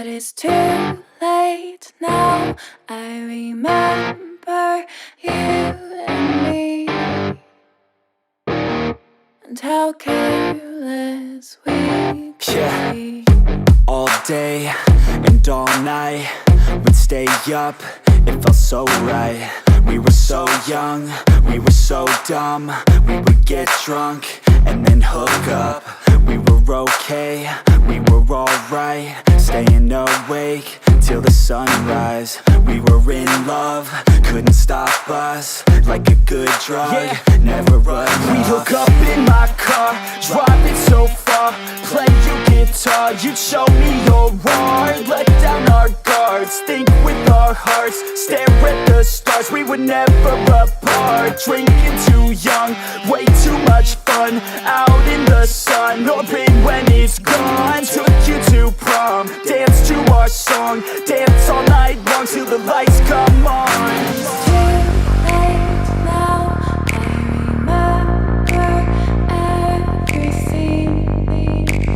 But it's too late now. I remember you and me, and how careless we could be. All day and all night, we'd stay up, it felt so right. We were so young, we were so dumb. We would get drunk and then hook up. We were okay, we were alright, staying awake till the sunrise. We were in love, couldn't stop us, like a good drug, never enough. We hook up in my car, driving so far, play you guitar, you'd show me your art. Let down our guards, think with our hearts, stare at the stars, we were never apart. Drinking too young, way too much fun, out in the sun, or in when it's gone. Took you to prom, dance to our song, dance all night long till the lights come on.